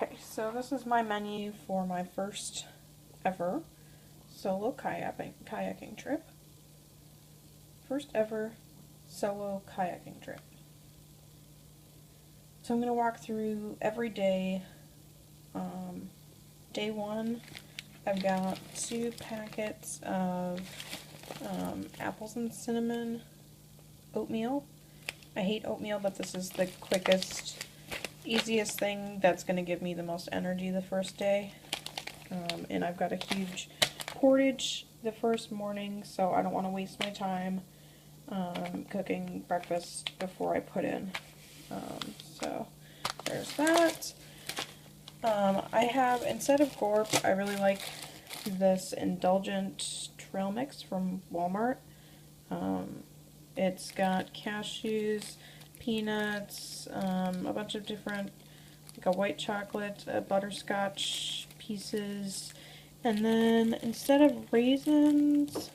Okay, so this is my menu for my first ever solo kayaking trip. First ever solo kayaking trip. So I'm going to walk through every day. Day one, I've got 2 packets of apples and cinnamon oatmeal. I hate oatmeal, but this is the quickest, easiest thing that's going to give me the most energy the first day. And I've got a huge portage the first morning, so I don't want to waste my time cooking breakfast before I put in. So there's that. I have, instead of Gorp, I really like this Indulgent trail mix from Walmart. It's got cashews, peanuts, a bunch of different, like a white chocolate, butterscotch pieces, and then instead of raisins,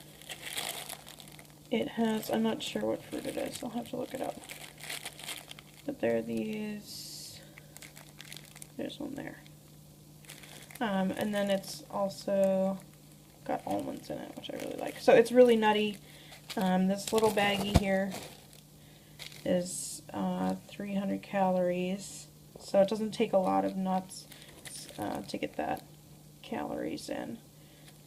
it has, I'm not sure what fruit it is, I'll have to look it up. But there are these, there's one there. And then it's also got almonds in it, which I really like. So it's really nutty. This little baggie here is 300 calories, so it doesn't take a lot of nuts to get that calories in.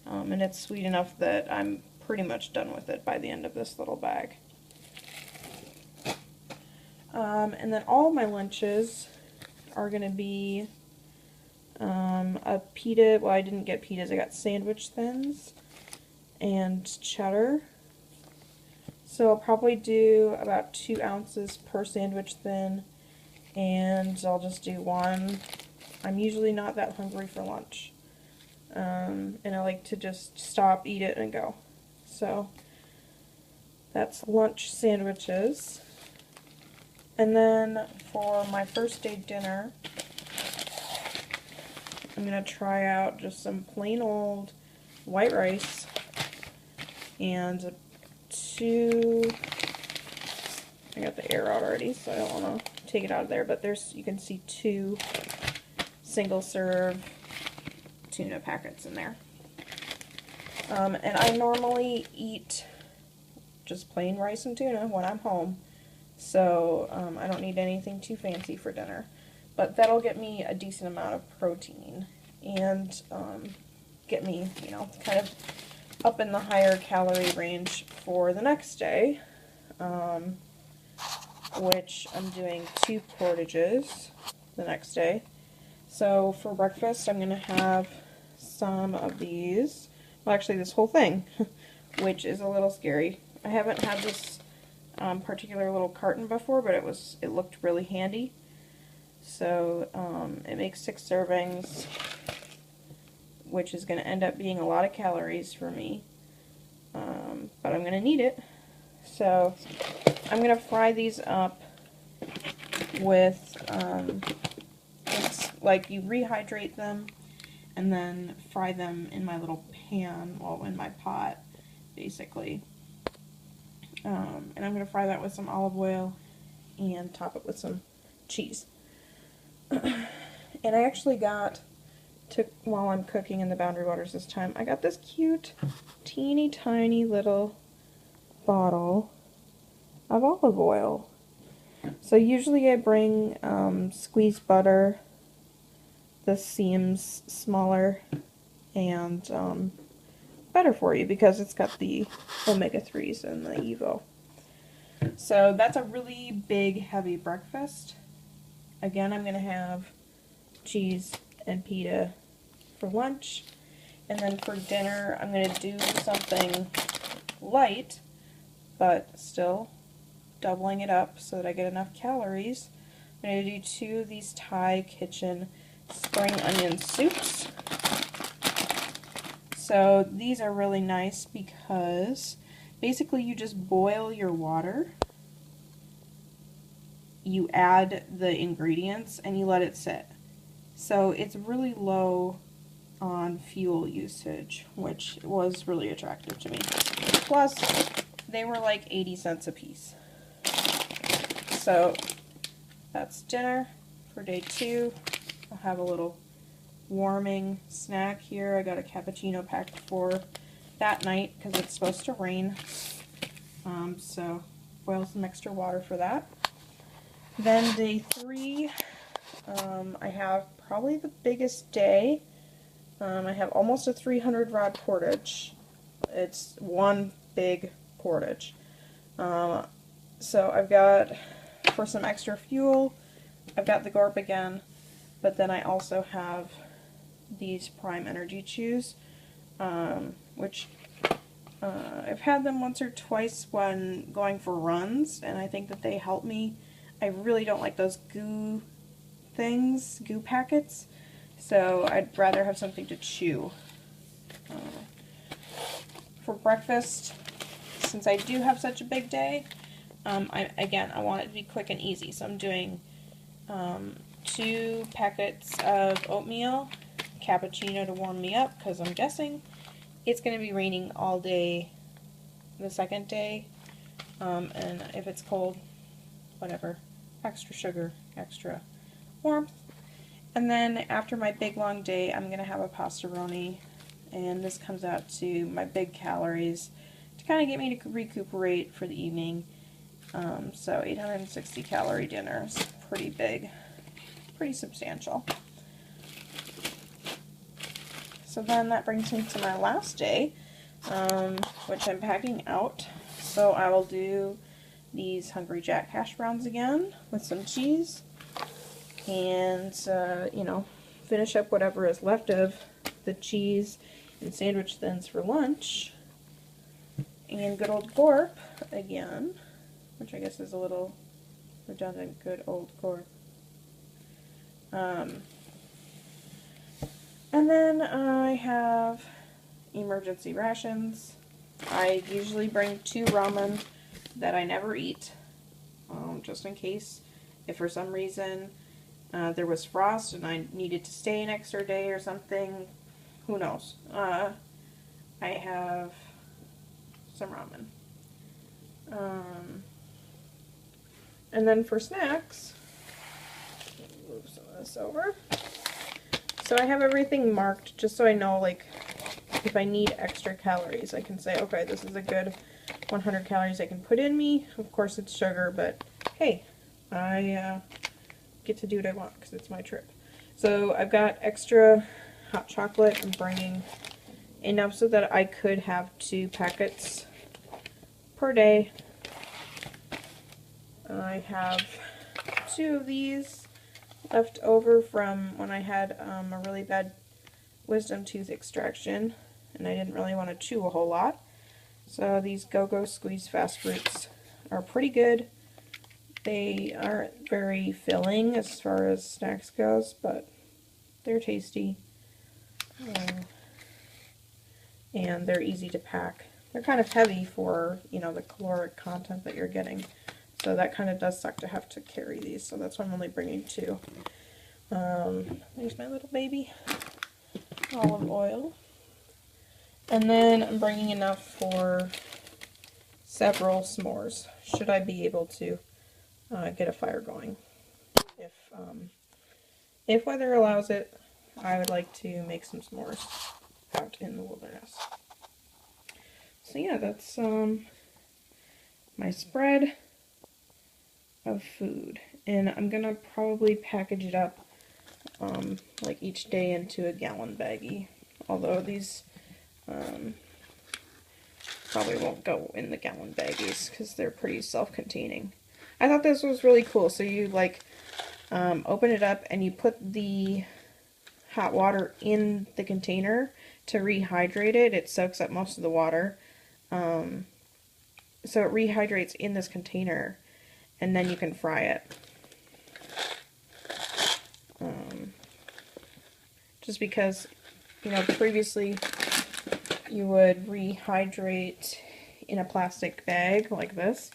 And it's sweet enough that I'm pretty much done with it by the end of this little bag. And then all my lunches are going to be a pita, well I didn't get pitas, I got sandwich thins and cheddar. So I'll probably do about 2 ounces per sandwich thin, and I'll just do one. I'm usually not that hungry for lunch, and I like to just stop, eat it, and go. So that's lunch sandwiches. And then for my first day dinner, I'm going to try out just some plain old white rice and 2, I got the air out already, so I don't want to take it out of there, but there's, you can see 2 single serve tuna packets in there. And I normally eat just plain rice and tuna when I'm home, so I don't need anything too fancy for dinner. But that'll get me a decent amount of protein and get me, you know, kind of up in the higher calorie range for the next day, which I'm doing 2 portages the next day. So for breakfast, I'm going to have some of these, well actually this whole thing, which is a little scary. I haven't had this particular little carton before, but it looked really handy. So it makes 6 servings, which is going to end up being a lot of calories for me, but I'm going to need it. So I'm going to fry these up with, it's like you rehydrate them and then fry them in my little pan, well in my pot basically. And I'm going to fry that with some olive oil and top it with some cheese. And I actually while I'm cooking in the Boundary Waters this time, I got this cute, teeny tiny little bottle of olive oil. So usually I bring squeezed butter. This seems smaller and better for you because it's got the omega-3s and the Evo. So that's a really big, heavy breakfast. Again, I'm going to have cheese and pita for lunch, and then for dinner I'm going to do something light, but still doubling it up so that I get enough calories. I'm going to do 2 of these Thai Kitchen spring onion soups. So these are really nice because basically you just boil your water, you add the ingredients, and you let it sit. So it's really low on fuel usage, which was really attractive to me. Plus, they were like 80 cents a piece. So that's dinner for day 2. I'll have a little warming snack here. I got a cappuccino packed for that night because it's supposed to rain. So boil some extra water for that. Then day 3, I have probably the biggest day. I have almost a 300 rod portage. It's one big portage. So I've got, for some extra fuel, I've got the Gorp again, but then I also have these Prime Energy Chews, which I've had them once or twice when going for runs, and I think that they help me. I really don't like those goo things, goo packets, so I'd rather have something to chew. For breakfast, since I do have such a big day, I want it to be quick and easy, so I'm doing 2 packets of oatmeal, cappuccino to warm me up, because I'm guessing it's going to be raining all day the second day, and if it's cold, whatever, extra sugar, extra warmth. And then after my big long day, I'm going to have a pastaroni, and this comes out to my big calories to kind of get me to recuperate for the evening. So 860 calorie dinner is pretty big, pretty substantial. So then that brings me to my last day, which I'm packing out. So I will do these Hungry Jack hash browns again with some cheese, and you know, finish up whatever is left of the cheese and sandwich thins for lunch. And good old Gorp again, which I guess is a little redundant. Good old Gorp. And then I have emergency rations. I usually bring 2 ramen that I never eat, just in case if for some reason there was frost and I needed to stay an extra day or something. Who knows? I have some ramen. And then for snacks, move some of this over. So I have everything marked just so I know, like, if I need extra calories, I can say, okay, this is a good 100 calories I can put in me. Of course it's sugar, but hey, I get to do what I want because it's my trip. So I've got extra hot chocolate. I'm bringing enough so that I could have 2 packets per day. I have 2 of these left over from when I had a really bad wisdom tooth extraction, and I didn't really want to chew a whole lot. So these Go-Go Squeeze Fast Fruits are pretty good. They aren't very filling as far as snacks goes, but they're tasty. And they're easy to pack. They're kind of heavy for, you know, the caloric content that you're getting. So that kind of does suck to have to carry these, so that's why I'm only bringing 2. There's my little baby. Olive oil. And then I'm bringing enough for several s'mores, should I be able to get a fire going. If weather allows it, I would like to make some s'mores out in the wilderness. So yeah, that's my spread of food, and I'm gonna probably package it up like each day into a gallon baggie, although these probably won't go in the gallon baggies because they're pretty self-containing. I thought this was really cool. So you like open it up and you put the hot water in the container to rehydrate it. It soaks up most of the water, so it rehydrates in this container, and then you can fry it. Just because, you know, previously you would rehydrate in a plastic bag like this,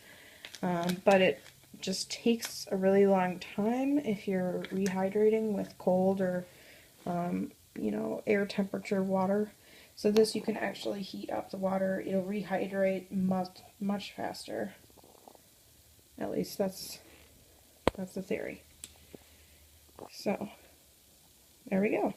but it just takes a really long time if you're rehydrating with cold or, you know, air temperature water. So this, you can actually heat up the water. It'll rehydrate much faster. At least that's the theory. So There we go.